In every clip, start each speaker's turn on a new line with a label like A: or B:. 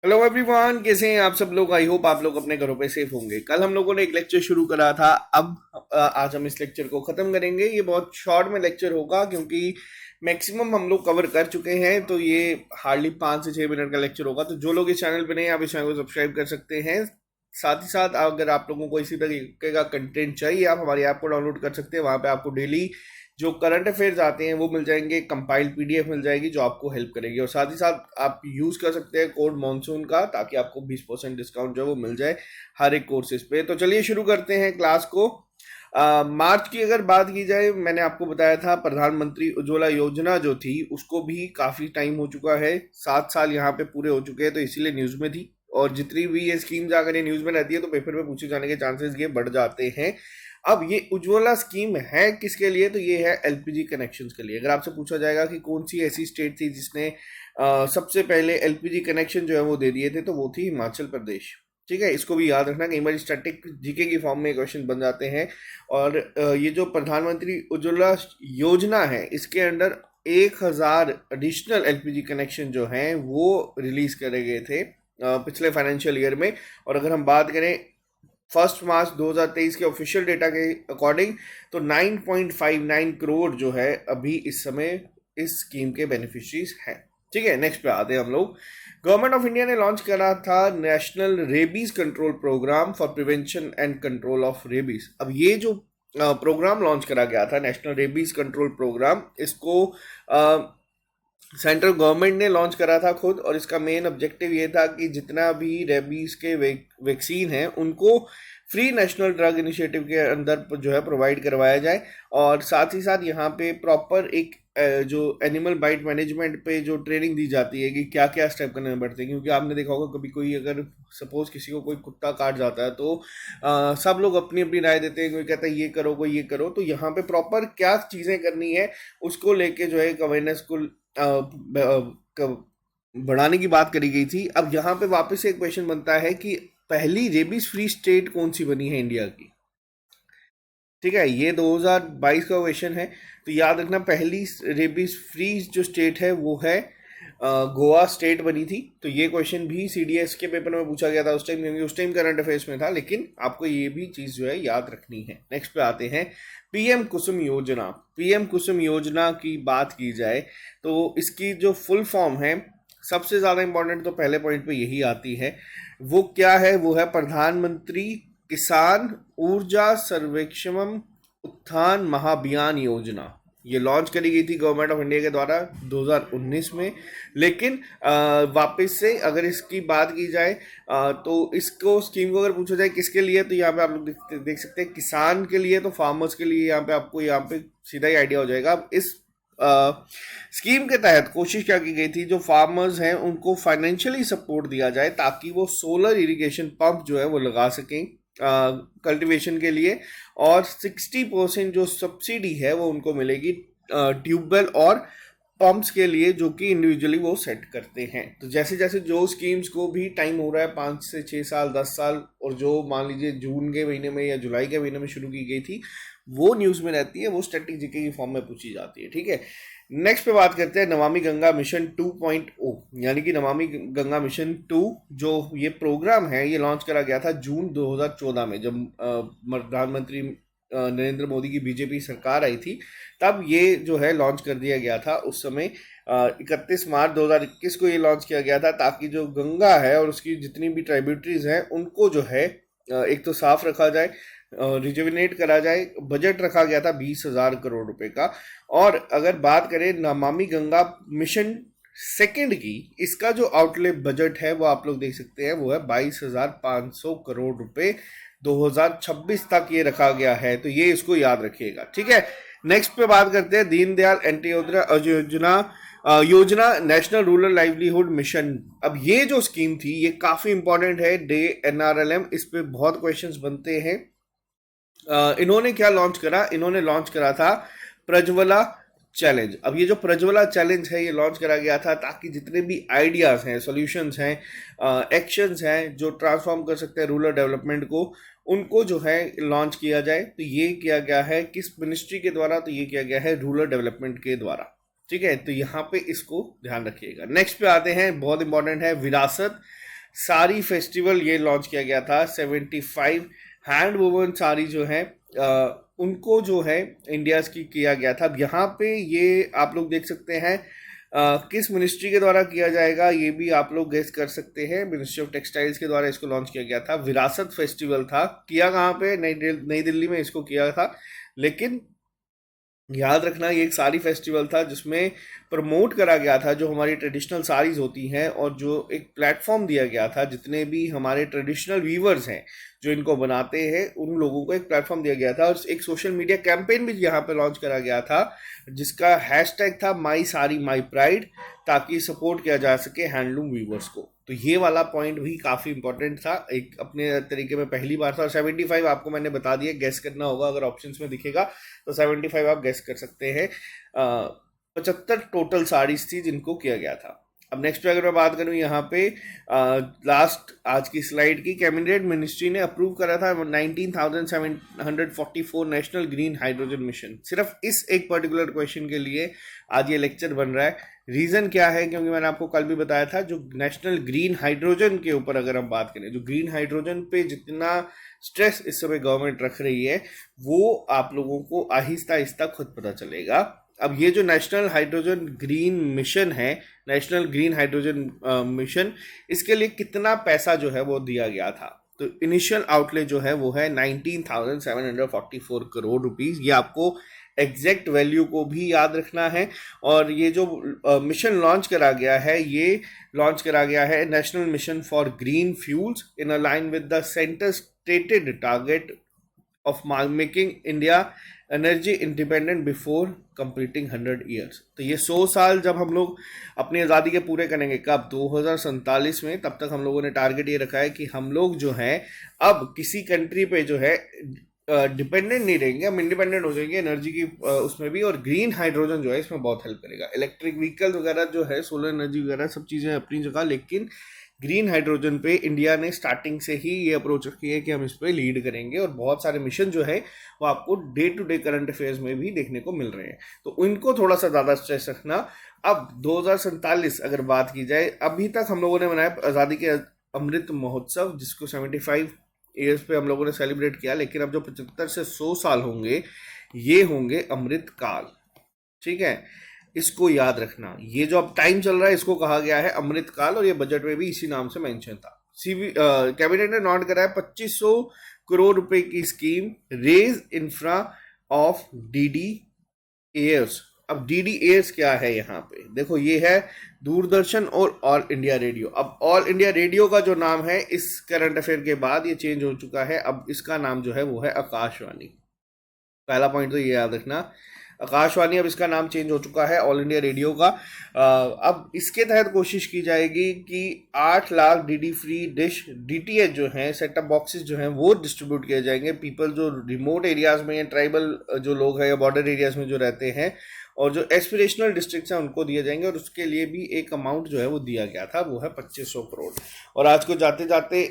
A: Hello everyone, कैसे हैं आप सब लोग। आई होप आप लोग अपने घरों पे सेफ होंगे। कल हम लोगों ने एक लेक्चर शुरू करा था। अब आज हम इस लेक्चर को खत्म करेंगे। ये बहुत शॉर्ट में लेक्चर होगा क्योंकि मैक्सिमम हम लोग कवर कर चुके हैं, तो ये हार्डली 5 से 6 मिनट का लेक्चर होगा। तो जो लोग इस चैनल पे नहीं हैं, आप इस चैनल को सब्सक्राइब कर सकते हैं। साथ ही साथ अगर आप लोगों को इसी तरीके का कंटेंट चाहिए, आप हमारी ऐप को डाउनलोड कर सकते हैं। वहाँ पे आपको डेली जो करंट अफेयर्स आते हैं वो मिल जाएंगे, कंपाइल्ड पीडीएफ मिल जाएगी जो आपको हेल्प करेगी। और साथ ही साथ आप यूज़ कर सकते हैं कोड मॉनसून का, ताकि आपको 20% डिस्काउंट जो है वो मिल जाए हर एक कोर्सेज पे। तो चलिए शुरू करते हैं क्लास को। मार्च की अगर बात की जाए, मैंने आपको बताया था प्रधानमंत्री उज्ज्वला योजना जो थी उसको भी काफ़ी टाइम हो चुका है, 7 साल यहाँ पे पूरे हो चुके हैं, तो इसीलिए न्यूज़ में थी। और जितनी भी ये स्कीम्स अगर ये न्यूज़ में रहती है तो पेपर में पूछे जाने के चांसेस ये बढ़ जाते हैं। अब ये उज्ज्वला स्कीम है किसके लिए, तो ये है एलपीजी कनेक्शंस के लिए। अगर आपसे पूछा जाएगा कि कौन सी ऐसी स्टेट थी जिसने सबसे पहले एलपीजी कनेक्शन जो है वो दे दिए थे, तो वो थी हिमाचल प्रदेश। ठीक है, इसको भी याद रखना। कई बार स्टैटिक जीके की फॉर्म में क्वेश्चन बन जाते हैं। और ये जो प्रधानमंत्री उज्ज्वला योजना है, इसके अंडर 1,000 एडिशनल एलपीजी कनेक्शन जो हैं वो रिलीज करे गए थे पिछले फाइनेंशियल ईयर में। और अगर हम बात करें 1 मार्च 2023 के ऑफिशियल डेटा के अकॉर्डिंग, तो 9.59 करोड़ जो है अभी इस समय इस स्कीम के बेनिफिशरीज हैं। ठीक है, नेक्स्ट पे आते हैं हम लोग। गवर्नमेंट ऑफ इंडिया ने लॉन्च करा था national rabies control programme for prevention and control of rabies. अब ये जो प्रोग्राम लॉन्च करा गया था, नेशनल रेबीज कंट्रोल प्रोग्राम, इसको सेंट्रल गवर्नमेंट ने लॉन्च करा था खुद। और इसका मेन ऑब्जेक्टिव ये था कि जितना भी रेबीज के वैक्सीन हैं उनको फ्री नेशनल ड्रग इनिशिएटिव के अंदर जो है प्रोवाइड करवाया जाए। और साथ ही साथ यहाँ पे प्रॉपर एक जो एनिमल बाइट मैनेजमेंट पे जो ट्रेनिंग दी जाती है कि क्या क्या स्टेप करने पड़ते हैं। क्योंकि आपने देखा होगा कभी कोई अगर सपोज किसी को कोई कुत्ता काट जाता है तो सब लोग अपनी अपनी राय देते हैं। कोई कहता है ये करो, कोई ये करो। तो यहाँ पे प्रॉपर क्या चीज़ें करनी है उसको लेके जो है एक अवेयरनेस को बढ़ाने की बात करी गई थी। अब यहाँ पे वापस से एक क्वेश्चन बनता है कि पहली रेबीज फ्री स्टेट कौन सी बनी है इंडिया की। ठीक है, ये 2022 का क्वेश्चन है। तो याद रखना, पहली रेबीज फ्री जो स्टेट है वो है गोवा स्टेट बनी थी। तो ये क्वेश्चन भी सीडीएस के पेपर में पूछा गया था उस टाइम, क्योंकि उस टाइम करंट अफेयर्स में था। लेकिन आपको ये भी चीज़ जो है याद रखनी है। नेक्स्ट पे आते हैं पीएम कुसुम योजना। पीएम कुसुम योजना की बात की जाए तो इसकी जो फुल फॉर्म है, सबसे ज़्यादा इंपॉर्टेंट तो पहले पॉइंट पे यही आती है। वो क्या है, वो है प्रधानमंत्री किसान ऊर्जा सर्वेक्षण उत्थान महाभियान योजना। ये लॉन्च करी गई थी गवर्नमेंट ऑफ इंडिया के द्वारा 2019 में। लेकिन वापस से अगर इसकी बात की जाए तो इसको स्कीम को अगर पूछा जाए किसके लिए, तो यहाँ पे आप लोग देख सकते हैं किसान के लिए, तो फार्मर्स के लिए। यहाँ पे आपको यहाँ पे सीधा ही आइडिया हो जाएगा। अब इस स्कीम के तहत कोशिश क्या की गई थी, जो फार्मर्स हैं उनको फाइनेंशियली सपोर्ट दिया जाए ताकि वो सोलर इरिगेशन पंप जो है वो लगा सकें कल्टीवेशन के लिए। और 60% जो सब्सिडी है वो उनको मिलेगी ट्यूबवेल और पंप्स के लिए, जो कि इंडिविजुअली वो सेट करते हैं। तो जैसे जैसे जो स्कीम्स को भी टाइम हो रहा है, 5 से 6 साल, 10 साल, और जो मान लीजिए जून के महीने में या जुलाई के महीने में शुरू की गई थी वो न्यूज़ में रहती है, वो स्टैटिक जीके की फॉर्म में पूछी जाती है। ठीक है, नेक्स्ट पे बात करते हैं नमामि गंगा मिशन 2.0, यानी कि नमामि गंगा मिशन 2। जो ये प्रोग्राम है ये लॉन्च करा गया था जून 2014 में, जब प्रधानमंत्री नरेंद्र मोदी की बीजेपी सरकार आई थी। तब ये जो है लॉन्च कर दिया गया था। उस समय 31 मार्च 2021 को ये लॉन्च किया गया था, ताकि जो गंगा है और उसकी जितनी भी ट्राइब्यूटरीज हैं उनको जो है एक तो साफ रखा जाए, रिजुविनेट करा जाए। बजट रखा गया था 20,000 करोड़ रुपए का। और अगर बात करें नमामि गंगा मिशन सेकंड की, इसका जो आउटले बजट है वो आप लोग देख सकते हैं, वो है 22,500 करोड़ रुपए 2026 तक ये रखा गया है। तो ये इसको याद रखिएगा। ठीक है, नेक्स्ट पे बात करते हैं दीनदयाल अंत्योदय योजना नेशनल रूरल लाइवलीहुड मिशन। अब ये जो स्कीम थी ये काफी इंपॉर्टेंट है, डे एनआरएलएम, इस पे बहुत क्वेश्चंस बनते हैं। इन्होंने क्या लॉन्च करा, इन्होंने लॉन्च करा था प्रज्वला चैलेंज। अब ये जो प्रज्वला चैलेंज है ये लॉन्च करा गया था ताकि जितने भी आइडियाज़ हैं, सॉल्यूशंस हैं, एक्शंस हैं जो ट्रांसफॉर्म कर सकते हैं रूरल डेवलपमेंट को, उनको जो है लॉन्च किया जाए। तो ये किया गया है किस मिनिस्ट्री के द्वारा, तो ये किया गया है रूरल डेवलपमेंट के द्वारा। ठीक है, तो यहाँ पे इसको ध्यान रखिएगा। नेक्स्ट पे आते हैं, बहुत इंपॉर्टेंट है, विरासत साड़ी फेस्टिवल ये लॉन्च किया गया था। 75 हैंड वोवन साड़ी जो है उनको जो है इंडियाज की किया गया था। अब यहाँ पे ये आप लोग देख सकते हैं किस मिनिस्ट्री के द्वारा किया जाएगा ये भी आप लोग गेस कर सकते हैं। मिनिस्ट्री ऑफ टेक्सटाइल्स के द्वारा इसको लॉन्च किया गया था। विरासत फेस्टिवल था, किया कहाँ पे, नई दिल्ली में इसको किया था। लेकिन याद रखना ये एक साड़ी फेस्टिवल था जिसमें प्रमोट करा गया था जो हमारी ट्रेडिशनल साड़ीज होती हैं, और जो एक प्लेटफॉर्म दिया गया था जितने भी हमारे ट्रेडिशनल वीवर्स हैं जो इनको बनाते हैं उन लोगों को एक प्लेटफॉर्म दिया गया था। और एक सोशल मीडिया कैंपेन भी यहाँ पे लॉन्च करा गया था जिसका हैशटैग था माई साड़ी माई प्राइड, ताकि सपोर्ट किया जा सके हैंडलूम वीवर्स को। तो ये वाला पॉइंट भी काफ़ी इंपॉर्टेंट था, एक अपने तरीके में पहली बार था। और 75 आपको मैंने बता दिया, गेस करना होगा, अगर ऑप्शंस में दिखेगा तो 75 आप गेस कर सकते हैं। 75 टोटल साड़ीज थी जिनको किया गया था। अब नेक्स्ट पे अगर मैं बात करूं यहाँ पे लास्ट आज की स्लाइड की, कैबिनेट मिनिस्ट्री ने अप्रूव करा था 19,744 नेशनल ग्रीन हाइड्रोजन मिशन। सिर्फ इस एक पर्टिकुलर क्वेश्चन के लिए आज ये लेक्चर बन रहा है। रीज़न क्या है, क्योंकि मैंने आपको कल भी बताया था जो नेशनल ग्रीन हाइड्रोजन के ऊपर अगर हम बात करें, जो ग्रीन हाइड्रोजन पे जितना स्ट्रेस इस समय गवर्नमेंट रख रही है वो आप लोगों को आहिस्ता आहिस्ता खुद पता चलेगा। अब ये जो नेशनल हाइड्रोजन ग्रीन मिशन है, नेशनल ग्रीन हाइड्रोजन मिशन, इसके लिए कितना पैसा जो है वो दिया गया था, तो इनिशियल आउटले जो है वो है 19,744 करोड़ रुपीस। ये आपको एग्जैक्ट वैल्यू को भी याद रखना है। और ये जो मिशन लॉन्च करा गया है, ये लॉन्च करा गया है national mission for green fuels in align with the centre stated target of making India energy independent before completing 100 years. तो ये 100 साल जब हम लोग अपनी आज़ादी के पूरे करेंगे, कब, 2047 में, तब तक हम लोगों ने टारगेट ये रखा है कि हम लोग जो है अब किसी कंट्री पे जो है डिपेंडेंट नहीं रहेंगे, हम इंडिपेंडेंट हो जाएंगे एनर्जी की उसमें भी। और ग्रीन हाइड्रोजन जो है इसमें बहुत हेल्प करेगा। इलेक्ट्रिक व्हीकल वगैरह जो है, सोलर एनर्जी वगैरह सब चीज़ें अपनी जगह, लेकिन ग्रीन हाइड्रोजन पे इंडिया ने स्टार्टिंग से ही ये अप्रोच रखी है कि हम इस पे लीड करेंगे। और बहुत सारे मिशन जो है वो आपको day to day current affairs में भी देखने को मिल रहे हैं, तो उनको थोड़ा सा ज़्यादा स्ट्रेस रखना। अब 2047 अगर बात की जाए, अभी तक हम लोगों ने मनाया आज़ादी के अमृत महोत्सव, जिसको 75 ईयर्स पे हम लोगों ने सेलिब्रेट किया। लेकिन अब जो 75 से 100 साल होंगे ये होंगे अमृत काल। ठीक है, इसको याद रखना। ये जो अब टाइम चल रहा है इसको कहा गया है अमृत काल, और ये बजट में भी इसी नाम से मेंशन था। कैबिनेट ने नोट करा है 2500 करोड़ रुपए की scheme raise infra of DDAs। अब DDAs क्या है यहाँ पे देखो, ये है दूरदर्शन और ऑल इंडिया रेडियो। अब ऑल इंडिया रेडियो का जो नाम है इस करंट अफेयर के बाद ये चेंज हो चुका है, अब इसका नाम जो है वो है आकाशवाणी। पहला पॉइंट तो ये याद रखना, आकाशवाणी अब इसका नाम चेंज हो चुका है ऑल इंडिया रेडियो का। अब इसके तहत कोशिश की जाएगी कि 8 lakh DD free dish DTH जो है, सेटअप बॉक्सेस जो हैं वो डिस्ट्रीब्यूट किए जाएंगे। पीपल जो रिमोट एरियाज में या ट्राइबल जो लोग हैं या बॉर्डर एरियाज में जो रहते हैं और जो एस्पिरेशनल डिस्ट्रिक्ट्स हैं उनको दिए जाएंगे। और उसके लिए भी एक अमाउंट जो है वो दिया गया था, वो है 2500 करोड़। और आज को जाते जाते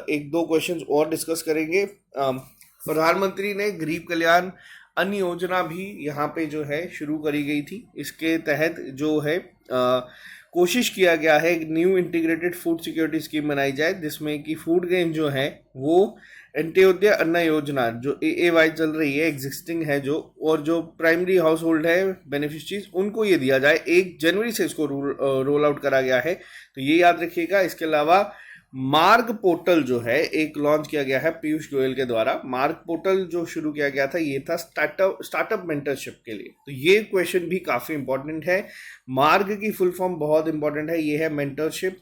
A: एक दो क्वेश्चन और डिस्कस करेंगे। प्रधानमंत्री ने गरीब कल्याण अन्न योजना भी यहाँ पे जो है शुरू करी गई थी। इसके तहत जो है कोशिश किया गया है new integrated food security scheme बनाई जाए, जिसमें कि फूड ग्रेन जो है वो अंत्योदय अन्न योजना जो AAY चल रही है, एग्जिस्टिंग है जो, और जो प्राइमरी हाउस होल्ड है बेनिफिशरीज उनको ये दिया जाए। 1 जनवरी से इसको रोल आउट करा गया है, तो ये याद रखिएगा। इसके अलावा मार्ग पोर्टल जो है एक लॉन्च किया गया है पीयूष गोयल के द्वारा। मार्ग पोर्टल जो शुरू किया गया था ये था स्टार्टअप मेंटरशिप के लिए, तो ये क्वेश्चन भी काफ़ी इंपॉर्टेंट है। मार्ग की फुल फॉर्म बहुत इंपॉर्टेंट है, ये है mentorship,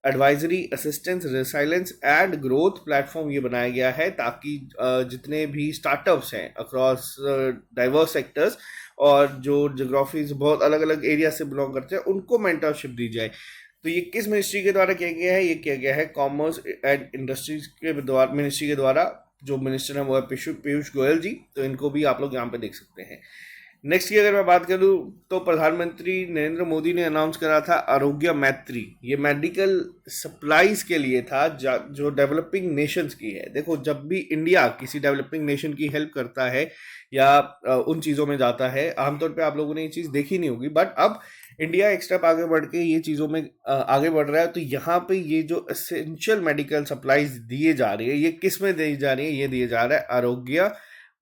A: advisory, assistance, resilience and growth platform ये बनाया गया है ताकि जितने भी स्टार्टअप्स हैं अक्रॉस डाइवर्स सेक्टर्स और जो जोग्राफीज बहुत अलग अलग एरिया से बिलोंग करते हैं उनको मेंटरशिप दी जाए। तो ये किस मिनिस्ट्री के द्वारा किया गया है, ये किया गया है कॉमर्स एंड इंडस्ट्रीज के द्वारा, मिनिस्ट्री के द्वारा। जो मिनिस्टर है वो है पीयूष गोयल जी, तो इनको भी आप लोग यहाँ पे देख सकते हैं। नेक्स्ट की अगर मैं बात करूँ तो प्रधानमंत्री नरेंद्र मोदी ने अनाउंस करा था आरोग्य मैत्री। ये मेडिकल सप्लाईज के लिए था जो डेवलपिंग नेशंस की है। देखो, जब भी इंडिया किसी डेवलपिंग नेशन की हेल्प करता है या उन चीज़ों में जाता है, आमतौर पे आप लोगों ने ये चीज़ देखी नहीं होगी, बट अब इंडिया एक स्टेप आगे बढ़ के ये चीज़ों में आगे बढ़ रहा है। तो यहाँ पे ये जो एसेंशियल मेडिकल सप्लाईज दिए जा रही है, ये किस में दी जा रही है? ये दिए जा रहा है आरोग्य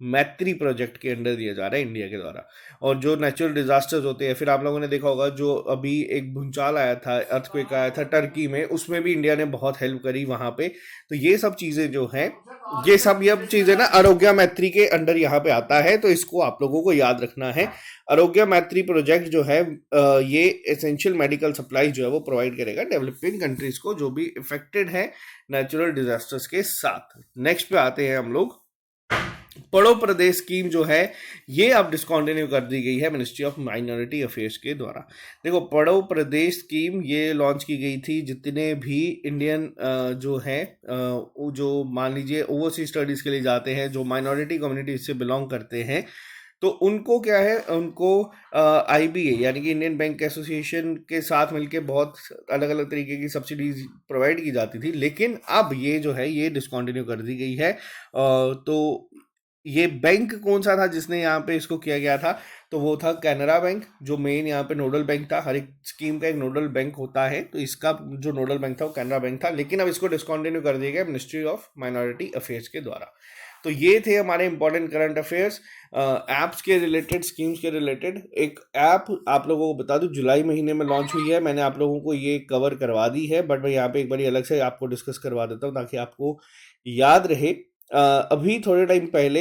A: मैत्री प्रोजेक्ट के अंडर दिया जा रहा है इंडिया के द्वारा। और जो नेचुरल डिजास्टर्स होते हैं, फिर आप लोगों ने देखा होगा जो अभी एक भूचाल आया था, अर्थक्वेक आया था टर्की में, उसमें भी इंडिया ने बहुत हेल्प करी वहां पे। तो ये सब चीजें जो हैं, ये चीजें ना आरोग्य मैत्री के अंडर यहाँ पे आता है, तो इसको आप लोगों को याद रखना है। आरोग्य मैत्री प्रोजेक्ट जो है ये एसेंशियल मेडिकल सप्लाई जो है वो प्रोवाइड करेगा डेवलपिंग कंट्रीज को जो भी इफेक्टेड है नेचुरल डिजास्टर्स के साथ। नेक्स्ट पे आते हैं हम लोग। पढ़ो प्रदेश स्कीम जो है ये अब डिसकंटिन्यू कर दी गई है मिनिस्ट्री ऑफ माइनॉरिटी अफेयर्स के द्वारा। देखो, पढ़ो प्रदेश स्कीम ये लॉन्च की गई थी। जितने भी इंडियन जो हैं जो मान लीजिए ओवरसीज स्टडीज के लिए जाते हैं, जो माइनॉरिटी कम्युनिटी से बिलोंग करते हैं, तो उनको क्या है, उनको आईबीए यानी कि इंडियन बैंक एसोसिएशन के साथ मिलके बहुत अलग अलग तरीके की सब्सिडीज प्रोवाइड की जाती थी। लेकिन अब ये जो है ये डिसकंटिन्यू कर दी गई है। तो ये बैंक कौन सा था जिसने यहाँ पे इसको किया गया था? तो वो था कैनरा बैंक, जो मेन यहाँ पे नोडल बैंक था। हर एक स्कीम का एक नोडल बैंक होता है, तो इसका जो नोडल बैंक था वो कैनरा बैंक था। लेकिन अब इसको डिसकंटिन्यू कर दिया गया मिनिस्ट्री ऑफ माइनॉरिटी अफेयर्स के द्वारा। तो ये थे हमारे इंपॉर्टेंट करंट अफेयर्स। ऐप्स के रिलेटेड, स्कीम्स के रिलेटेड। एक ऐप आप लोगों को बता दूं जुलाई महीने में लॉन्च हुई है, मैंने आप लोगों को ये कवर करवा दी है, बट मैं यहाँ पे एक बार अलग से आपको डिस्कस करवा देता हूँ ताकि आपको याद रहे। अभी थोड़े टाइम पहले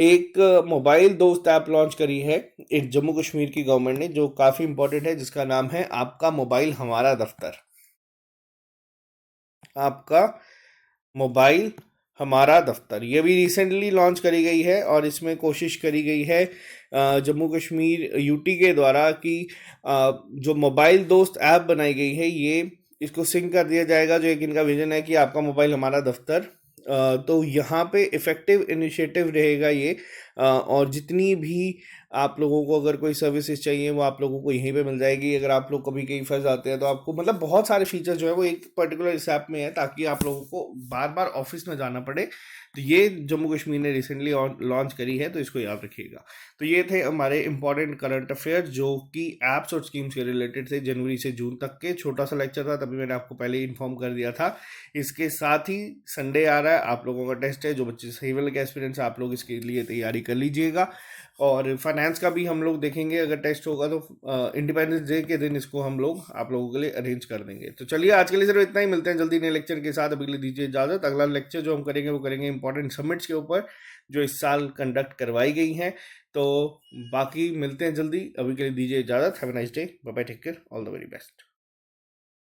A: एक मोबाइल दोस्त ऐप लॉन्च करी है एक जम्मू कश्मीर की गवर्नमेंट ने, जो काफ़ी इंपॉर्टेंट है, जिसका नाम है आपका मोबाइल हमारा दफ्तर। आपका मोबाइल हमारा दफ्तर, ये भी रिसेंटली लॉन्च करी गई है और इसमें कोशिश करी गई है जम्मू कश्मीर यूटी के द्वारा कि जो मोबाइल दोस्त ऐप बनाई गई है ये इसको सिंक कर दिया जाएगा। जो एक इनका विजन है कि आपका मोबाइल हमारा दफ्तर। तो यहाँ पे इफ़ेक्टिव इनिशिएटिव रहेगा ये। और जितनी भी आप लोगों को अगर कोई सर्विसेज चाहिए वो आप लोगों को यहीं पे मिल जाएगी। अगर आप लोग कभी कहीं फंस जाते हैं तो आपको मतलब बहुत सारे फीचर जो है वो एक पर्टिकुलर इस ऐप में है, ताकि आप लोगों को बार बार ऑफिस में जाना पड़े। तो ये जम्मू कश्मीर ने रिसेंटली लॉन्च करी है, तो इसको याद रखिएगा। तो ये थे हमारे इंपॉर्टेंट करंट अफेयर जो कि ऐप्स और स्कीम्स के रिलेटेड थे जनवरी से जून तक के। छोटा सा लेक्चर था, तभी मैंने आपको पहले ही इन्फॉर्म कर दिया था। इसके साथ ही संडे आ रहा है, आप लोगों का टेस्ट है। जो बच्चे सही वाले का एक्सपीरियंस है, आप लोग इसके लिए तैयारी कर लीजिएगा। और फाइनेंस का भी हम लोग देखेंगे, अगर टेस्ट होगा तो इंडिपेंडेंस डे के दिन इसको हम लोग आप लोगों के लिए अरेंज कर देंगे। तो चलिए आज के लिए सिर्फ इतना ही, मिलते हैं जल्दी नए लेक्चर के साथ। अभी के लिए दीजिए इजाज़त। अगला लेक्चर जो हम करेंगे वो करेंगे इंपॉर्टेंट समिट्स के ऊपर जो इस साल कंडक्ट करवाई गई हैं। तो बाकी मिलते हैं जल्दी, अभी के लिए दीजिए इजाज़त। Have a nice day, bye bye, take care, all the very best.